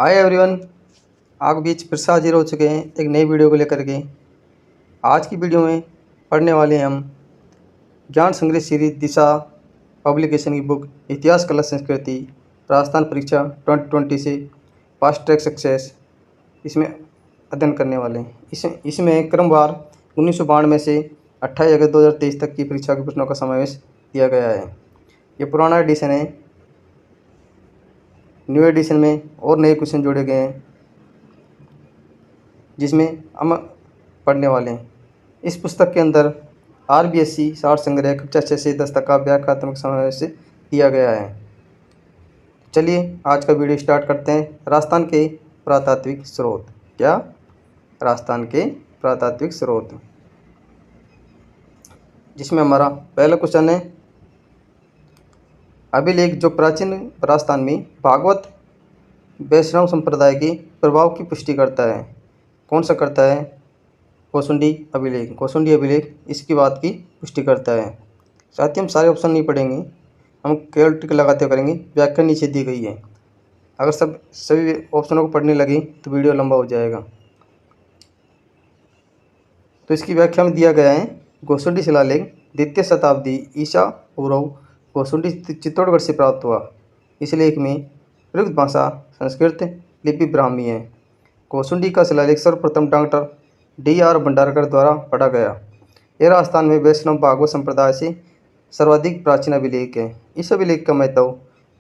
Hi everyone, आपके बीच फिर से हाजिर हो चुके हैं एक नई वीडियो को लेकर के। आज की वीडियो में पढ़ने वाले हैं हम ज्ञान संग्रह सीरीज दिशा पब्लिकेशन की बुक इतिहास कला संस्कृति राजस्थान परीक्षा 2020 से फास्ट ट्रैक सक्सेस इसमें अध्ययन करने वाले हैं। इसमें क्रमवार 1992 से 28 अगस्त 2023 तक की परीक्षा के प्रश्नों का समावेश किया गया है। ये पुराना एडिशन है। न्यू एडिशन में और नए क्वेश्चन जोड़े गए हैं जिसमें हम पढ़ने वाले हैं। इस पुस्तक के अंदर आरबीएससी सार संग्रह कक्षा 6 से 10 तक का व्याख्यात्मक समावेश दिया गया है। चलिए आज का वीडियो स्टार्ट करते हैं। राजस्थान के पुरातात्विक स्रोत। क्या? राजस्थान के पुरातात्विक स्रोत, जिसमें हमारा पहला क्वेश्चन है अभिलेख जो प्राचीन राजस्थान में भागवत वैष्णव संप्रदाय के प्रभाव की पुष्टि करता है। कौन सा करता है? कौसुंडी अभिलेख। कौसुंडी अभिलेख इसकी बात की पुष्टि करता है। साथ ही हम सारे ऑप्शन नहीं पढ़ेंगे, हम केवल टिक लगाते करेंगे। व्याख्या नीचे दी गई है। अगर सभी ऑप्शनों को पढ़ने लगे तो वीडियो लंबा हो जाएगा। तो इसकी व्याख्या में दिया गया है कौसुंडी शिलालेख द्वितीय शताब्दी ईसा पूर्व कौसुंडी चित्तौड़गढ़ से प्राप्त हुआ। इस लेख में प्रयुक्त भाषा संस्कृत, लिपि ब्राह्मी है। कौसुंडी का शिलालेख सर्वप्रथम डॉक्टर D.R. भंडारकर द्वारा पढ़ा गया। यह राजस्थान में वैष्णव भागवत संप्रदाय से सर्वाधिक प्राचीन अभिलेख है। इस अभिलेख का महत्व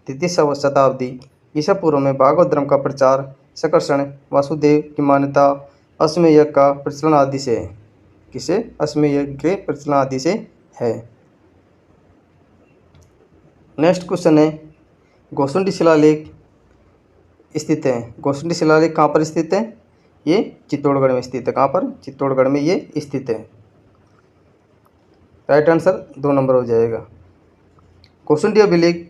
द्वितीय शताब्दी ईसा पूर्व में भागवत धर्म का प्रचार, सकर्षण, वासुदेव की मान्यता, अश्वमेध यज्ञ का प्रचलन आदि से है। किसे? अश्वमेध यज्ञ के प्रचलन आदि से है। नेक्स्ट क्वेश्चन है कौसुंडी शिलालेख स्थित है। कौसुंडी शिलालेख कहाँ पर स्थित है? ये चित्तौड़गढ़ में स्थित है। कहाँ पर? चित्तौड़गढ़ में ये स्थित है। राइट आंसर 2 नंबर हो जाएगा। कौसुंडी अभिलेख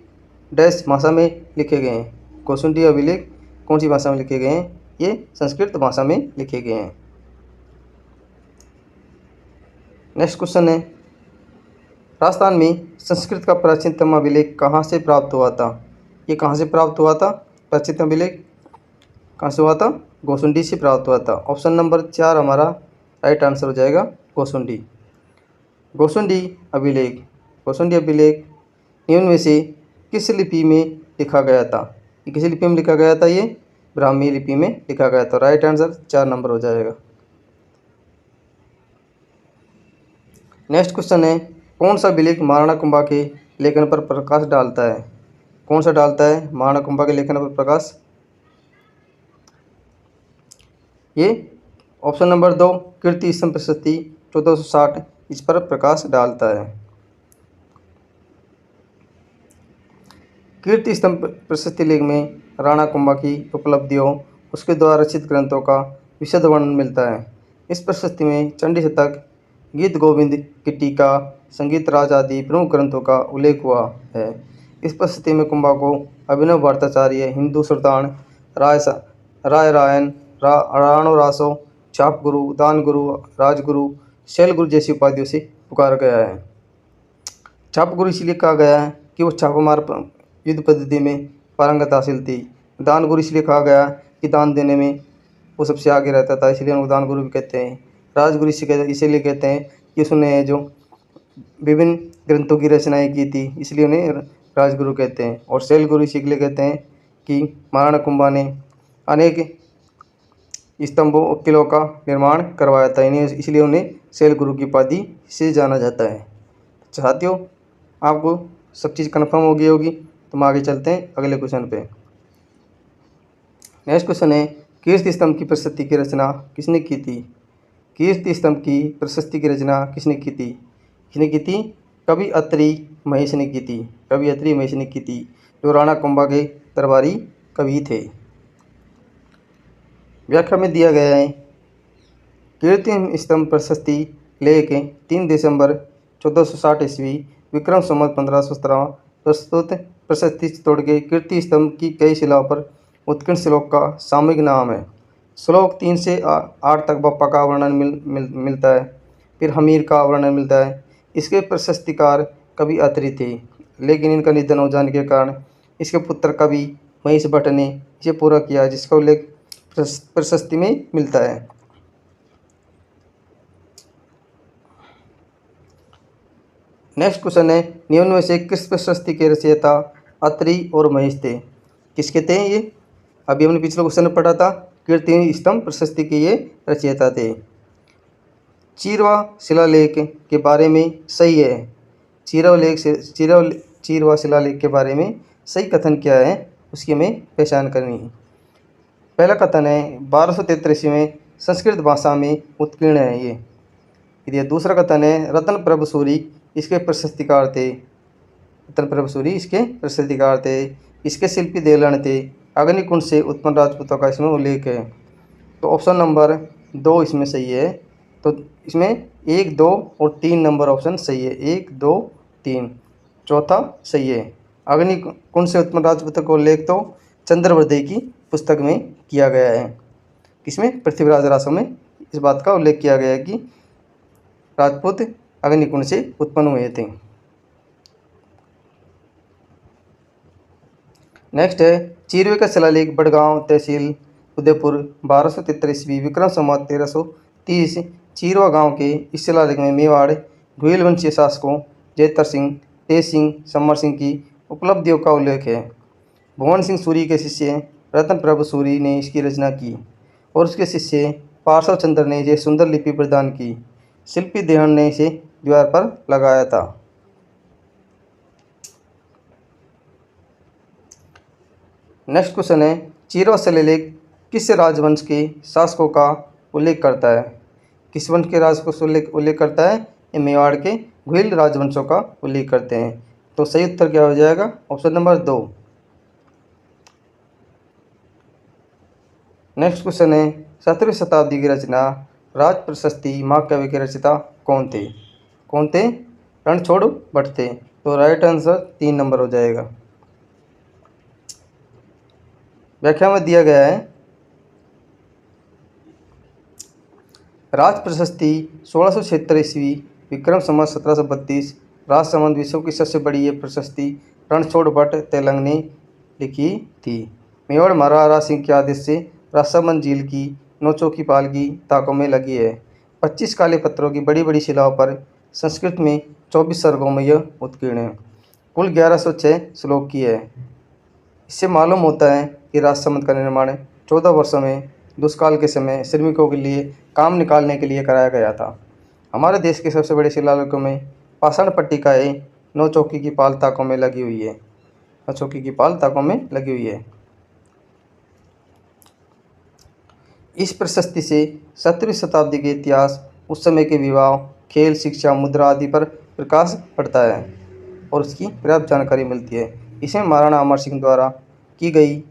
डैश भाषा में लिखे गए हैं। कौसुंडी अभिलेख कौन सी भाषा में लिखे गए हैं? ये संस्कृत भाषा में लिखे गए हैं। नेक्स्ट क्वेश्चन है राजस्थान में संस्कृत का प्राचीनतम अभिलेख कहाँ से प्राप्त हुआ था? ये कहाँ से प्राप्त हुआ था? प्राचीनतम अभिलेख कहाँ से हुआ था? कौसुंडी से प्राप्त हुआ था। ऑप्शन नंबर 4 हमारा राइट आंसर हो जाएगा कौसुंडी। कौसुंडी अभिलेख निम्न में से किस लिपि में लिखा गया था? ये किस लिपि में लिखा गया था? ये ब्राह्मी लिपि में लिखा गया था। राइट आंसर 4 नंबर हो जाएगा। नेक्स्ट क्वेश्चन है कौन सा अभिलेख महाराणा कुंभा के लेखन पर प्रकाश डालता है? कौन सा डालता है महाराणा कुंभा के लेखन पर प्रकाश? ये ऑप्शन नंबर 2 कीर्ति स्तंभ प्रशस्ति 1460 इस पर प्रकाश डालता है। कीर्ति स्तंभ प्रशस्ति लेख में राणा कुंभा की उपलब्धियों, उसके द्वारा रचित ग्रंथों का विशद वर्णन मिलता है। इस प्रशस्ति में चंडी शतक, गीत गोविंद की टीका, संगीत राज आदि प्रमुख ग्रंथों का उल्लेख हुआ है। इस प्रशस्ति में कुंभा को अभिनव भट्टाचार्य, हिंदू सुल्तान, राय रायन, राणो रासो, चाप गुरु, दान गुरु, राजगुरु, शैल गुरु जैसी उपाधियों से पुकारा गया है। चाप गुरु इसलिए कहा गया है कि वो छापामार युद्ध पद्धति में पारंगत हासिल थी। दान गुरु इसलिए कहा गया कि दान देने में वो सबसे आगे रहता था, इसलिए उनको दान गुरु भी कहते हैं। राजगुरु इसीलिए कहते हैं कि उसने जो विभिन्न ग्रंथों की रचनाएं की थी, इसलिए उन्हें राजगुरु कहते हैं। और शैल गुरु इसलिए कहते हैं कि महाराणा कुंभा ने अनेक स्तंभों और किलों का निर्माण करवाया था, इन्हें इसलिए उन्हें शैल गुरु की उपाधि से जाना जाता है। साथियों, आपको सब चीज़ कन्फर्म हो गई होगी, तो हम आगे चलते हैं अगले क्वेश्चन पे। नेक्स्ट क्वेश्चन है कीर्ति स्तंभ की प्रशस्ति की रचना किसने की थी? कीर्ति स्तंभ की प्रशस्ति की रचना किसने की थी? कवि अत्रि महेश ने की थी। कवि अत्रि महेश ने की थी, जो राणा कुंभा के दरबारी कवि थे। व्याख्या में दिया गया है कीर्ति स्तंभ प्रशस्ति लेख 3 दिसंबर 1460 ईस्वी विक्रम संवत 1517 प्रस्तुत प्रशस्ति तोड़ के कीर्ति स्तंभ की कई शिलाओं पर उत्कीर्ण श्लोक का सामूहिक नाम है। श्लोक 3 से 8 तक बप्पा का वर्णन मिलता है, फिर हमीर का वर्णन मिलता है। इसके प्रशस्तिकार कवि अत्रि थे, लेकिन इनका निधन हो जाने के कारण इसके पुत्र कवि महेश भट्ट ने इसे पूरा किया, जिसका उल्लेख प्रशस्ति में मिलता है। नेक्स्ट क्वेश्चन है, निम्न में से किस प्रशस्ति के रचयिता अत्रि और महेश थे? किसके थे ये? अभी हमने पिछले क्वेश्चन में पढ़ा था, कीर्ति स्तंभ प्रशस्ति के ये रचयिता थे। चीरवा शिलालेख के बारे में सही है। चीरवा शिलालेख के बारे में सही कथन क्या है, उसकी हमें पहचान करनी है। पहला कथन है 1233 में संस्कृत भाषा में उत्कीर्ण है ये। दूसरा कथन है रतन प्रभ सूरी इसके प्रशस्तिकार थे। रतन प्रभ सूरी इसके प्रशस्तिकार थे। इसके शिल्पी देलन थे। अग्निकुंड से उत्पन्न राजपूतों का इसमें उल्लेख है। तो ऑप्शन नंबर 2 इसमें सही है। तो इसमें 1, 2 और 3 नंबर ऑप्शन सही है। 1, 2, 3, चौथा सही है। अग्निकुंड से उत्पन्न राजपूतों का उल्लेख तो चंद्रवर्धे की पुस्तक में किया गया है। किसमें? पृथ्वीराज रासो में इस बात का उल्लेख किया गया है कि राजपूत अग्निकुंड से उत्पन्न हुए थे। नेक्स्ट है चीरवे का शिलालेख बड़गांव तहसील उदयपुर 1233 ईस्वी विक्रम संवत 1330। चीरवा गांव के इस शिलालेख में मेवाड़ घुइल वंशीय शासकों जयतर सिंह, तेज सिंह, समर सिंह की उपलब्धियों का उल्लेख है। भुवन सिंह सूरी के शिष्य रतन प्रभ सूरी ने इसकी रचना की और उसके शिष्य पार्श्व चंद्र ने इसे सुंदर लिपि प्रदान की। शिल्पी देहन ने इसे दीवार पर लगाया था। नेक्स्ट क्वेश्चन है चीरवा शिलालेख किस राजवंश के शासकों का उल्लेख करता है? किस वंश के राज को उल्लेख करता है? ये मेवाड़ के घुइल राजवंशों का उल्लेख करते हैं। तो सही उत्तर क्या हो जाएगा? Option number 2। नेक्स्ट क्वेश्चन है 17वीं शताब्दी की रचना राज प्रशस्ति महाकाव्य के रचयिता कौन थे? कौन थे? रणछोड़ भट्ट थे। तो राइट आंसर 3 नंबर हो जाएगा। व्याख्या में दिया गया है राज प्रशस्ति 1676 ईस्वी विक्रम संवत 1732 राजसमंद विश्व की सबसे बड़ी ये प्रशस्ति रणछोड़ भट्ट तेलंग ने लिखी थी। मेवाड़ महाराणा सिंह के आदेश से राजसमंद झील की नौचौकी पाल की ताकों में लगी है। 25 काले पत्थरों की बड़ी बड़ी शिलाओं पर संस्कृत में 24 सर्गों में यह उत्कीर्ण है। कुल 1106 श्लोक की है। इससे मालूम होता है कि राजसमंद का निर्माण 14 वर्षों में दुष्काल के समय श्रमिकों के लिए काम निकालने के लिए कराया गया था। हमारे देश के सबसे बड़े शिलालेखों में पाषाण पट्टिकाएँ नौचौकी की पाल ताकों में लगी हुई है। नौचौकी की पाल ताकों में लगी हुई है। इस प्रशस्ति से 17वीं शताब्दी के इतिहास, उस समय के विवाह, खेल, शिक्षा, मुद्रा आदि पर प्रकाश पड़ता है और उसकी पर्याप्त जानकारी मिलती है। इसमें महाराणा अमर सिंह द्वारा की गई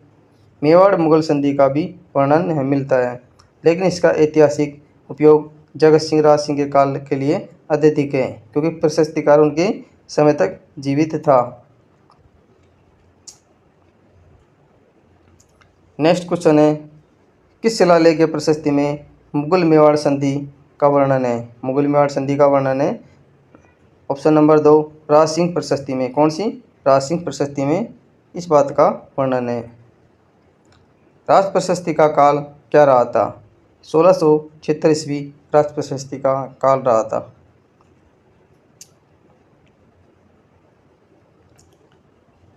मेवाड़ मुगल संधि का भी वर्णन मिलता है, लेकिन इसका ऐतिहासिक उपयोग जगत सिंह राज सिंह के काल के लिए अत्यधिक है, क्योंकि प्रशस्तिकार उनके समय तक जीवित था। नेक्स्ट क्वेश्चन है किस शिलालेख के प्रशस्ति में मुगल मेवाड़ संधि का वर्णन है? मुगल मेवाड़ संधि का वर्णन है ऑप्शन नंबर 2 राज सिंह प्रशस्ति में। कौन सी? राज सिंह प्रशस्ति में इस बात का वर्णन है। राज प्रशस्ति का काल क्या रहा था? 1676 ईस्वी राज प्रशस्ति का काल रहा था।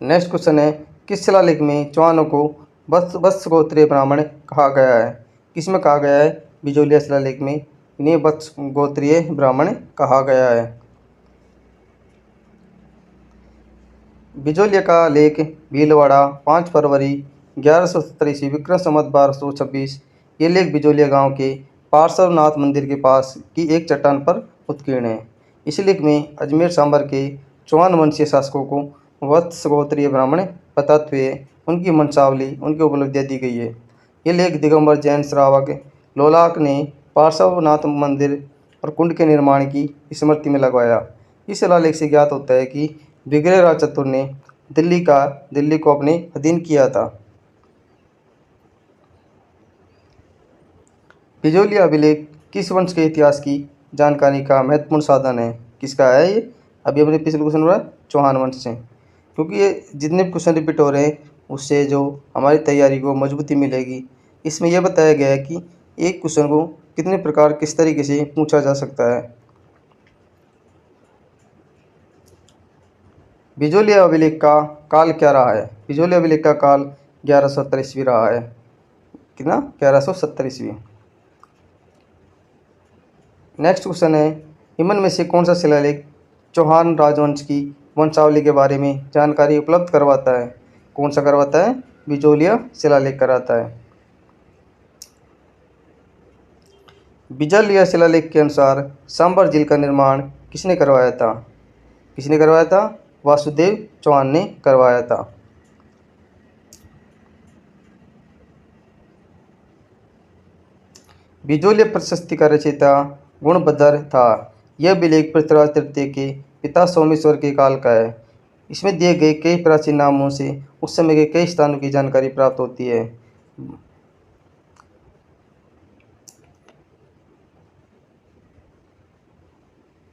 नेक्स्ट क्वेश्चन है किस शिलालेख में चौहानों को वत्स गोत्रीय ब्राह्मण कहा गया है? किसमें कहा गया है? बिजोलिया शिलालेख में इन्हें वत्स गोत्रीय ब्राह्मण कहा गया है। बिजोलिया का लेख भीलवाड़ा 5 फरवरी 1170 ईस्वी विक्रम संवत 1226। ये लेख बिजोलिया गांव के पार्श्वनाथ मंदिर के पास की एक चट्टान पर उत्कीर्ण है। इस लेख में अजमेर सांबर के चौहान वंशीय शासकों को वत्स गोत्रीय ब्राह्मण बताते हुए उनकी वंशावली, उनकी उपलब्धियाँ दी गई है। ये लेख दिगंबर जैन श्रावक लोलाक ने पार्श्वनाथ मंदिर और कुंड के निर्माण की स्मृति में लगवाया। इस शिलालेख से ज्ञात होता है कि विग्रह राज चतुर ने दिल्ली को अपने अधीन किया था। बिजोलिया अभिलेख किस वंश के इतिहास की जानकारी का महत्वपूर्ण साधन है? किसका है ये? अभी अपने पिछले क्वेश्चन हुआ चौहान वंश से, क्योंकि ये जितने भी क्वेश्चन रिपीट हो रहे हैं उससे जो हमारी तैयारी को मजबूती मिलेगी। इसमें यह बताया गया है कि एक क्वेश्चन को कितने प्रकार किस तरीके से पूछा जा सकता है। बिजोलिया अभिलेख का काल क्या रहा है? बिजोलिया अभिलेख का काल 1170 ईस्वी रहा है। कितना? 1170 ईस्वी। नेक्स्ट क्वेश्चन है, निम्न में से कौन सा शिलालेख चौहान राजवंश की वंशावली के बारे में जानकारी उपलब्ध करवाता है? कौन सा करवाता है? बिजोलिया शिलालेख कराता है। बिजोलिया शिलालेख के अनुसार सांबर झील का निर्माण किसने करवाया था? किसने करवाया था? वासुदेव चौहान ने करवाया था। बिजोलिया प्रशस्ति का रचयिता गुणभद्र था। यह अभिलेख पृथ्वीराज तृतीय के पिता सोमेश्वर के काल का है। इसमें दिए गए कई प्राचीन नामों से उस समय के कई स्थानों की जानकारी प्राप्त होती है।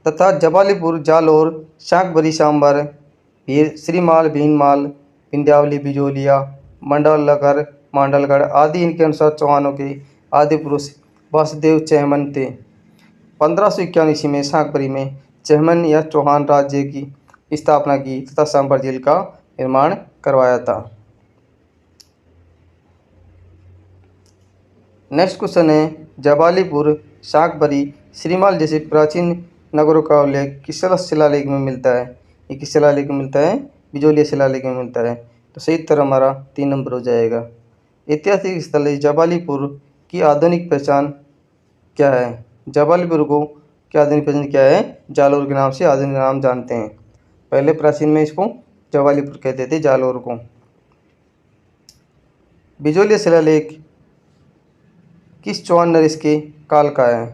तथा जबालीपुर, जालौर, शाकंभरी, सांबर, श्रीमाल, भीनमाल, विंध्यावली, बिजोलिया, मंडलगढ़, मांडलगढ़ आदि इनके अनुसार चौहानों के आदि पुरुष वासुदेव चेहमन थे। 1551 ईस्वी में शाकंभरी में चेहमन या चौहान राज्य की स्थापना की तथा सांबर झील का निर्माण करवाया था। नेक्स्ट क्वेश्चन है, जबालीपुर, शाकंभरी, श्रीमाल जैसे प्राचीन नगरों का उल्लेख किस शिलालेख में मिलता है? ये किस शिलालेख में मिलता है? बिजोलिया शिलालेख में मिलता है। तो सही उत्तर हमारा 3 नंबर हो जाएगा। ऐतिहासिक स्थल जबालीपुर की आधुनिक पहचान क्या है? जबालीपुर को की आधुनिक पहचान क्या है? जालौर के नाम से आधुनिक नाम जानते हैं। पहले प्राचीन में इसको जबालीपुर कहते थे, जालौर को। बिजोलिया शिलालेख किस चौहान नरेश के काल का है?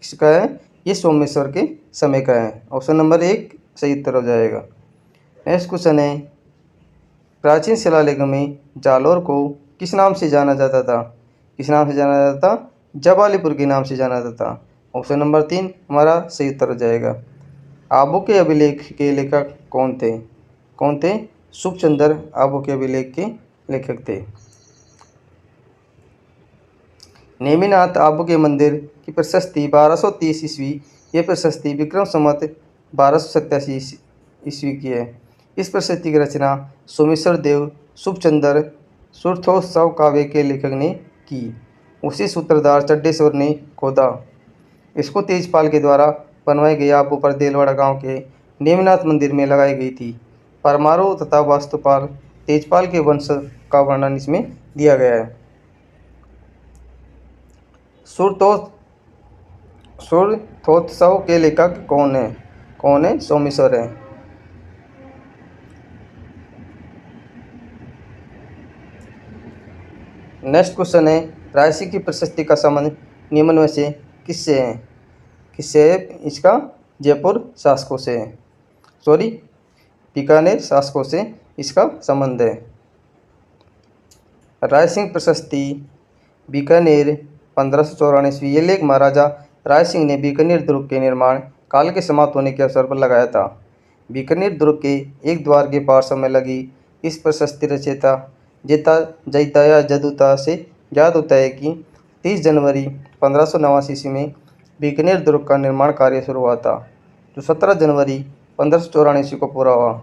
किसका है? ये सोमेश्वर के समय का है। ऑप्शन नंबर 1 सही उत्तर हो जाएगा। नेक्स्ट क्वेश्चन है, प्राचीन शिलालेखों में जालौर को किस नाम से जाना जाता था? किस नाम से जाना जाता था? जबालीपुर के नाम से जाना जाता था। ऑप्शन नंबर 3 हमारा सही उत्तर हो जाएगा। आबू के अभिलेख के लेखक कौन थे? कौन थे? सुखचंद्र आबू के अभिलेख के लेखक थे। नेमिनाथ आबू के मंदिर की प्रशस्ति 1230 ईस्वी। यह प्रशस्ति विक्रम संवत 1287 ईस्वी की है। इस प्रशस्ति की रचना सोमेश्वर देव सुखचंद्र सूर्योत्सव काव्य के लेखक ने की। उसी सूत्रधार चड्डेश्वर ने खोदा। इसको तेजपाल के द्वारा बनवाए गए आबू पर देलवाड़ा गांव के नेमिनाथ मंदिर में लगाई गई थी। परमाणु तथा वास्तुपाल तेजपाल के वंश का वर्णन इसमें दिया गया है। सूर्योत्सव के लेखक कौन है? कौन है? सोमेश्वर है। नेक्स्ट क्वेश्चन है, रायसी की प्रशस्ति का संबंध निम्न में से किससे है? किससे है? इसका जयपुर शासकों से है। सॉरी, बीकानेर शासकों से इसका संबंध है। रायसिंह प्रशस्ति बीकानेर 1594 ईस्वी। ये लेख महाराजा राय सिंह ने बीकानेर दुर्ग के निर्माण काल के समाप्त होने के अवसर पर लगाया था। बीकानेर दुर्ग के एक द्वार के पार्श्व में लगी इस प्रशस्ति रचयिता जेता जयता या जदुता से याद होता है कि 30 जनवरी 1589 ईस्वी में बीकानेर दुर्ग का निर्माण कार्य शुरू हुआ था, जो 17 जनवरी 1594 ईस्वी को पूरा हुआ।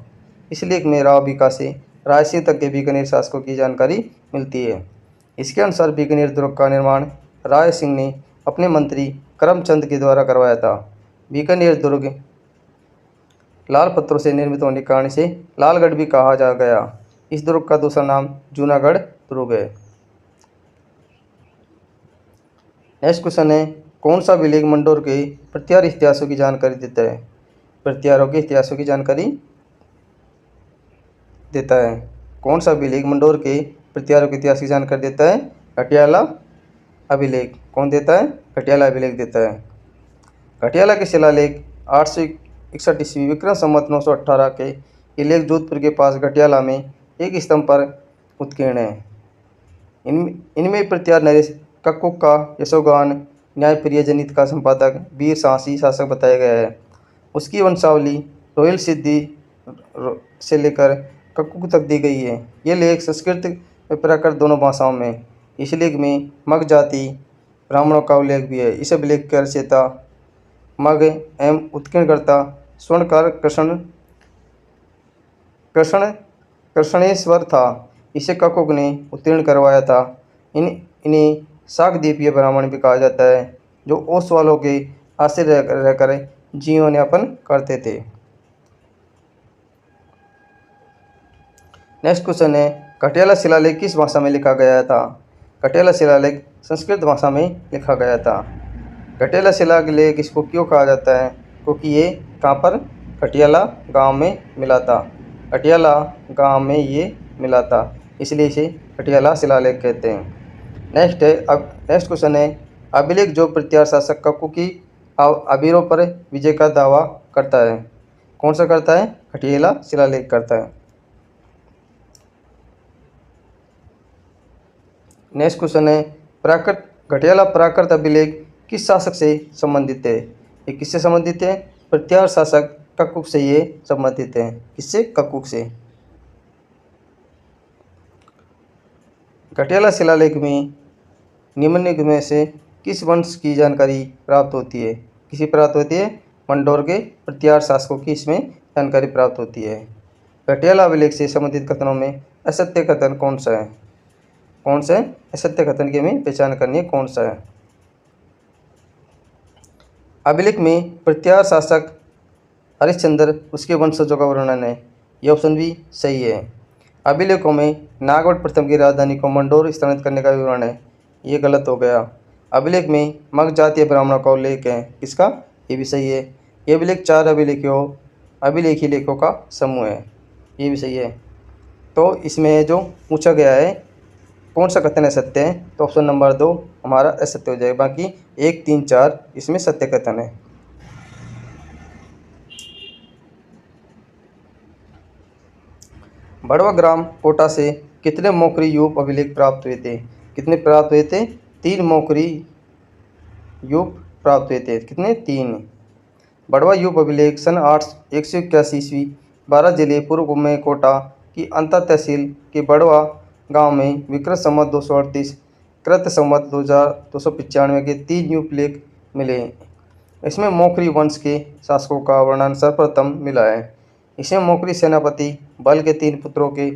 इस लेख में राव बीका से राय सिंह तक के बीकानेर शासकों की जानकारी मिलती है। इसके अनुसार बीकानेर दुर्ग का निर्माण राय सिंह ने अपने मंत्री करमचंद के द्वारा करवाया था। बीकानेर दुर्ग लाल पत्थरों से निर्मित होने के कारण से लालगढ़ भी कहा जा गया। इस दुर्ग का दूसरा नाम जूनागढ़ दुर्ग है। नेक्स्ट क्वेश्चन है, कौन सा अभिलेख मंडोर के प्रत्यार इतिहासों की जानकारी देता है? प्रत्यारों के इतिहासों की जानकारी देता है। कौन सा अभिलेख मंडोर के प्रत्यारों के इतिहास की जानकारी देता है? घटियाला अभिलेख। कौन देता है? घटियाला अभिलेख देता है। घटियाला के शिलालेख 861 ईस्वी विक्रम संवत 918 के ये लेख जोधपुर के पास घटियाला में एक स्तंभ पर उत्कीर्ण है। इनमें प्रत्यार नरेश कक्कुक्का यशोगान न्यायप्रिय जनित का संपादक वीर साहसी शासक बताया गया है। उसकी वंशावली रोहिल सिद्धि से लेकर कक्कुक तक दी गई है। ये लेख संस्कृत व प्राकृत दोनों भाषाओं में। इस लेख में मग जाति ब्राह्मणों का उल्लेख भी है। इस अभिलेख के रचयिता मग एवं उत्कीर्णकर्ता स्वर्णकार कृष्णेश्वर था। इसे कक्कुक ने उत्तीर्ण करवाया था। इन्हें शाकद्वीपीय ब्राह्मण भी कहा जाता है, जो ओसवालों के आश्रय रहकर जीवन यापन करते थे। नेक्स्ट क्वेश्चन है, कटियाला शिलालेख किस भाषा में लिखा गया था? कटियाला शिलालेख संस्कृत भाषा में लिखा गया था। कटियाला शिलालेख इसको क्यों कहा जाता है? क्योंकि ये कहाँ पर कटियाला गांव में मिला था। कटियाला गांव में ये मिला था, इसलिए इसे कटियाला शिलालेख कहते हैं। नेक्स्ट क्वेश्चन है, अभिलेख जो प्रतिहार शासक कक्कुक की अबीरों पर विजय का दावा करता है, कौन सा करता है? कटियाला शिलालेख करता है। नेक्स्ट क्वेश्चन है, कटियाला प्राकृत अभिलेख किस शासक से संबंधित है? ये किससे संबंधित है? प्रतिहार शासक कक्कुक से ये संबंधित है। किससे? कक्कुक से। कटियाला शिलालेख में निम्नलिखित में से किस वंश की जानकारी प्राप्त होती है? किसी प्राप्त होती है? मंडोर के प्रतिहार शासकों की इसमें जानकारी प्राप्त होती है। कटियाला अभिलेख से संबंधित कथनों में असत्य कथन कौन सा है? कौन सा है? असत्य कथन की हमें पहचान करनी है, कौन सा है? अभिलेख में प्रतिहार शासक हरिश्चंद्र उसके वंशजों का वर्णन है। यह ऑप्शन भी सही है। अभिलेखों में नागवट प्रथम की राजधानी को मंडोर स्थानांतरित करने का विवरण है। ये गलत हो गया। अभिलेख में मग जातीय ब्राह्मणों का उल्लेख है। किसका? ये भी सही है। ये अभिलेख 4 अभिलेखी लेखों का समूह है। ये भी सही है। तो इसमें जो पूछा गया है कौन सा कथन है सत्य है, तो ऑप्शन नंबर 2 हमारा असत्य हो जाएगा। बाकी 1, 3, 4 इसमें सत्य कथन है। बड़वा ग्राम कोटा से कितने मोकरी यूप अभिलेख प्राप्त हुए थे? कितने प्राप्त हुए थे? 3 मोकरी यूप प्राप्त हुए थे। कितने? 3। बड़वा यूप अभिलेख सन 181 ईस्वी 12 जिले पूर्व में कोटा की अंतर तहसील के बड़वा गांव में विक्रत संवत 238 कृत संवत 2295 के 3 यूप लेख मिले। इसमें मोकरी वंश के शासकों का वर्णन सर्वप्रथम मिला है। इसमें मोकरी सेनापति बल के 3 पुत्रों के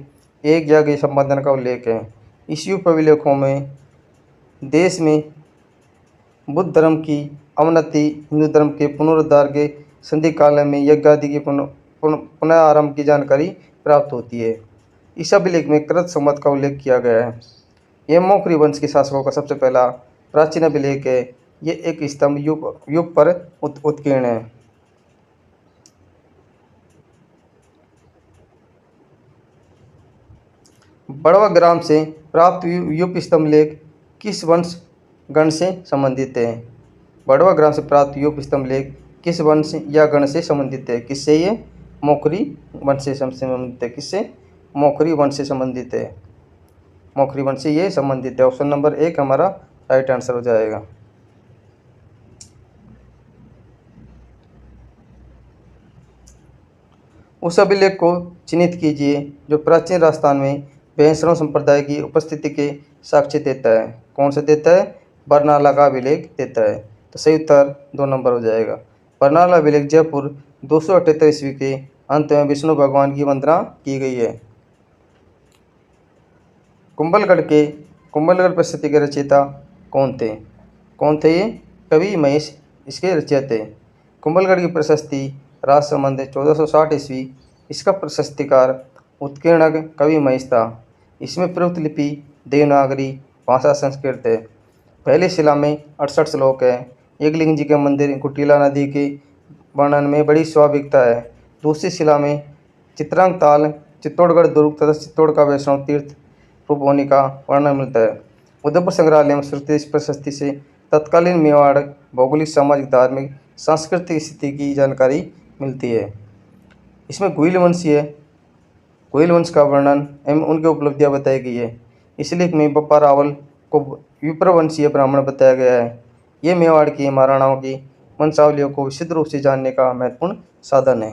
एक यज्ञ संपादन का उल्लेख है। इस यूप अभिलेखों में देश में बुद्ध धर्म की अवनति, हिंदू धर्म के पुनरुद्धार के संधि काल में यज्ञ आदि की पुनः आरंभ की जानकारी प्राप्त होती है। इस अभिलेख में कृत संवत का उल्लेख किया गया है। यह मोकरी वंश के शासकों का सबसे पहला प्राचीन अभिलेख है। ये एक स्तंभ युग पर उत्कीर्ण है। बड़वा ग्राम से प्राप्त युप स्तंभ लेख किस वंश गण से संबंधित है? बड़वा ग्राम से प्राप्त युप स्तंभ लेख किस वंश या गण से संबंधित है? किससे? ये मोकरी वंश से संबंधित है। किससे? मोकरी वंश से संबंधित है। मोकरी वंश से ये संबंधित है। ऑप्शन नंबर 1 हमारा राइट आंसर हो जाएगा। उस अभिलेख को चिन्हित कीजिए जो प्राचीन राजस्थान में वैष्णव संप्रदाय की उपस्थिति के साक्ष्य देता है। कौन सा देता है? बरनाला का अभिलेख देता है। तो सही उत्तर 2 नंबर हो जाएगा। बरनाला अभिलेख जयपुर 278 ईस्वी के अंत में विष्णु भगवान की वंदना की गई है। कुंभलगढ़ प्रसिद्धि के रचयिता कौन थे? कौन थे ये? कवि महेश इसके रचयिता थे। कुंभलगढ़ की प्रशस्ति राजसंबंध 1460 ईस्वी। इसका प्रशस्तिकार उत्कीर्णक कवि महेश था। इसमें प्रयुक्त लिपि देवनागरी, भाषा संस्कृत है। पहली शिला में 68 श्लोक है। एकलिंग जी के मंदिर कुटिला नदी के वर्णन में बड़ी स्वाभाविकता है। दूसरी शिला में चित्रांग ताल, चित्तौड़गढ़ दुर्ग तथा चित्तौड़ का वैष्णव तीर्थ रूप होने का वर्णन मिलता है। उदयपुर संग्रहालय में श्रुति इस प्रशस्ति से तत्कालीन मेवाड़ भौगोलिक, सामाजिक, धार्मिक, सांस्कृतिक स्थिति की जानकारी मिलती है। इसमें गोइल वंश का वर्णन एवं उनकी उपलब्धियां बताई गई है। इस लेख में बप्पा रावल को विप्रवंशीय ब्राह्मण बताया गया है। ये मेवाड़ की महाराणाओं की वंशावलियों को विशुद्ध रूप से जानने का महत्वपूर्ण साधन है।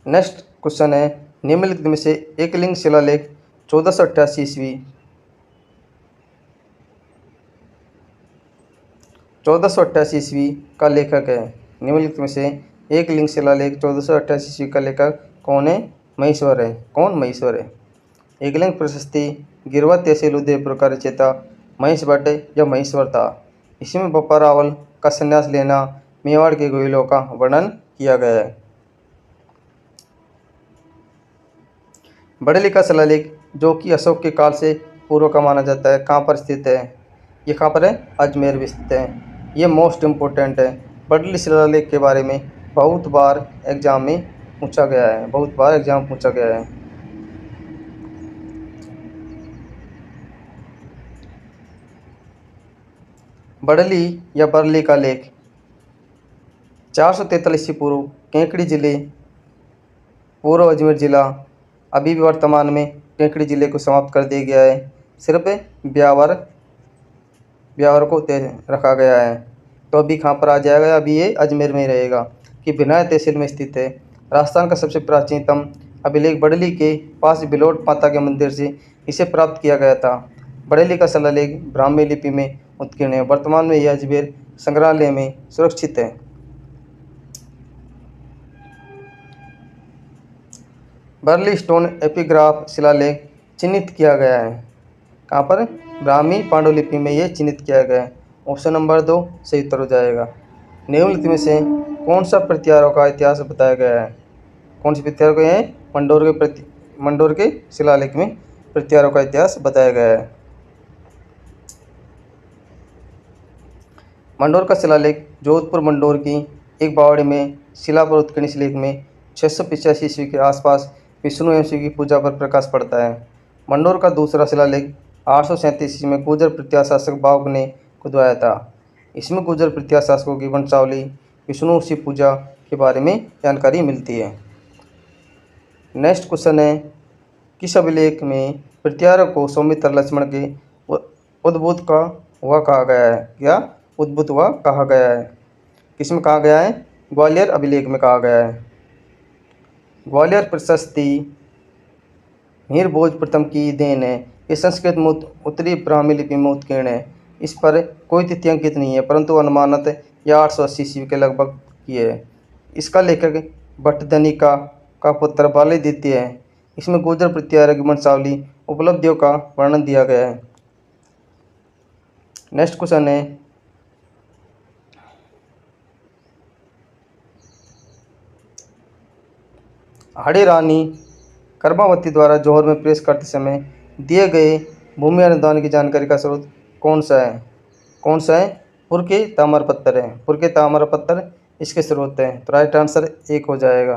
नेक्स्ट क्वेश्चन है, निम्नलिखित में से एकलिंग शिलालेख 1488 ईस्वी 1488 ईस्वी का लेखक है। निम्नलिखित में से एकलिंग शिलालेख 1488 ईस्वी का लेखक कौन है? महेश्वर है। कौन? महेश्वर है। एकलिंग प्रशस्ति गिरवा तहसील उदयपुर का रचयिता महेश भट्ट या महेश्वर था। इसमें बप्पा रावल का संन्यास लेना, मेवाड़ के गोइलों का वर्णन किया गया है। बड़ेली का शिलालेख जो कि अशोक के काल से पूर्व का माना जाता है, कहाँ पर स्थित है? ये कहाँ पर है? अजमेर में स्थित है। ये मोस्ट इम्पोर्टेंट है। बड़ेली शिलालेख के बारे में बहुत बार एग्जाम में पूछा गया है, बहुत बार एग्जाम पूछा गया है। बड़ेली या बरली का लेख 443 ईस्वी पूर्व केकड़ी जिले, पूर्व अजमेर जिला, अभी भी वर्तमान में केकड़ी जिले को समाप्त कर दिया गया है। सिर्फ ब्यावर को रखा गया है। तो अभी कहाँ पर आ जाएगा? अभी ये अजमेर में ही रहेगा कि बिनाय तहसील में स्थित है। राजस्थान का सबसे प्राचीनतम अभिलेख बड़ेली के पास बिलोट माता के मंदिर से इसे प्राप्त किया गया था। बड़ेली का शिलालेख ब्राह्मी लिपि में उत्कीर्ण है। वर्तमान में यह अजमेर संग्रहालय में सुरक्षित है। बर्ली स्टोन एपिग्राफ शिलालेख चिन्हित किया गया है। कहाँ पर? ब्राह्मी पांडुलिपि में ये चिन्हित किया गया है। ऑप्शन नंबर 2 सही उत्तर हो जाएगा। निम्नलिखित में से कौन सा प्रत्यारों का इतिहास बताया गया है? कौन से प्रत्यारों के हैं? मंडोर के शिलालेख में प्रत्यारों का इतिहास बताया गया है। मंडोर का शिलालेख जोधपुर मंडोर की एक बावड़ी में शिला पर उत्कीर्ण इस लेख में 685 ईस्वी के आसपास विष्णु एवं शिव की पूजा पर प्रकाश पड़ता है। मंडोर का दूसरा शिलालेख 837 ईस्वी में गुर्जर प्रत्याशासक बावक ने खुदवाया था। इसमें गुर्जर प्रत्याशासकों की वंशावली, विष्णु शिव पूजा के बारे में जानकारी मिलती है। नेक्स्ट क्वेश्चन है, किस अभिलेख में प्रत्यारों को सौमित्र लक्ष्मण के उद्भूत का हुआ कहा गया है? क्या उद्भूत हुआ कहा गया है? किसमें कहा गया है? ग्वालियर अभिलेख में कहा गया है। ग्वालियर प्रशस्ति हीर भोज प्रथम की देन है। ये संस्कृत में उत्तरी ब्राह्मी लिपि में उत्कीर्ण है। इस पर कोई तिथि अंकित नहीं है, परंतु अनुमानत यह 880 ईस्वी के लगभग की है। इसका लेखक भट्टधनी का पुत्र बालीदित्य है। इसमें गुर्जर प्रत्यारों की वंशावली, उपलब्धियों का वर्णन दिया गया है। नेक्स्ट क्वेश्चन है, हाड़ी रानी कर्मावती द्वारा जौहर में प्रवेश करते समय दिए गए भूमि अनुदान की जानकारी का स्रोत कौन सा है? कौन सा है? पुर के ताम्रपत्र है। पुर के ताम्रपत्र इसके स्रोत हैं। तो राइट आंसर 1 हो जाएगा।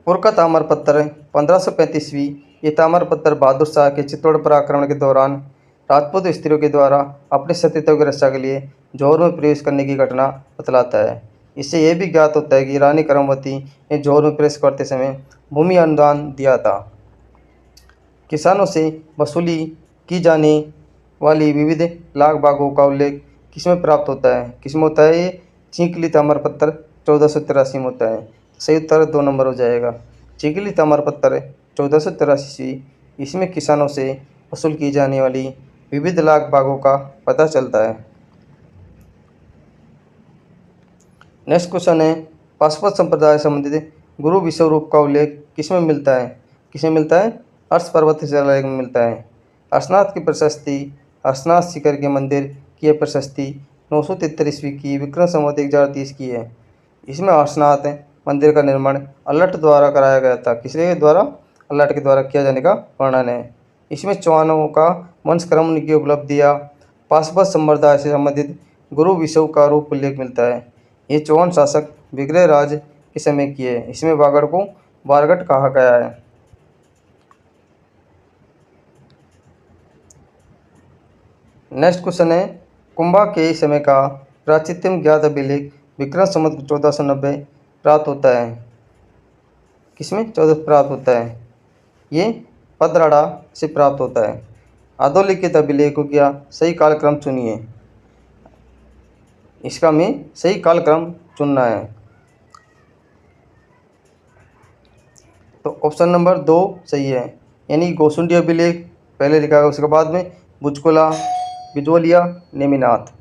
पुर का ताम्रपत्र 1535वीं। ये ताम्रपत्र बहादुर शाह के चित्तौड़ पर आक्रमण के दौरान राजपूत स्त्रियों के द्वारा अपने सतीत्व की रक्षा के लिए जौहर में प्रवेश करने की घटना बतलाता है। इससे यह भी ज्ञात होता है कि रानी कर्मवती ने जौहर में प्रवेश करते समय भूमि अनुदान दिया था। किसानों से वसूली की जाने वाली विविध लाख बागों का उल्लेख किसमें प्राप्त होता है? किसमें होता है? ये चिंकली ताम्रपत्र 1483 में होता है। सही उत्तर 2 नंबर हो जाएगा। चिंकली ताम्रपत्र 1483, इसमें किसानों से वसूल की जाने वाली विविध लाख बागों का पता चलता है। नेक्स्ट क्वेश्चन है, पाशुपत संप्रदाय संबंधित गुरु विश्वरूप का उल्लेख किसमें मिलता है? किसमें मिलता है? अर्श पर्वत शिलालेख में मिलता है। अर्शनाथ की प्रशस्ति, अर्शनाथ शिखर के मंदिर की यह प्रशस्ति 973 ईस्वी की विक्रम संवत 1030 की है। इसमें अर्शनाथ मंदिर का निर्माण अल्लट द्वारा कराया गया था। किसके द्वारा? अल्लट के द्वारा किया जाने का वर्णन है। इसमें चौहानों का वंशक्रम, उनकी उपलब्धियाँ, पाशुपत संप्रदाय से संबंधित गुरु विश्व का रूप उल्लेख मिलता है। ये चौहान शासक विग्रह राज के समय की है। इसमें बागड़ को बारगढ़ कहा गया है। नेक्स्ट क्वेश्चन है, कुंभा के समय का प्राचीनतम ज्ञात अभिलेख विक्रम संवत 1490 प्राप्त होता है। किसमें 14 प्राप्त होता है? ये पदराड़ा से प्राप्त होता है। अधोलिखित अभिलेखों का सही कालक्रम चुनिए। इसका हमें सही कालक्रम चुनना है। तो ऑप्शन नंबर 2 सही है, यानी गोसुंडी अभिलेख पहले लिखा है, उसके बाद में बुचकुला, बिजोलिया, नेमिनाथ।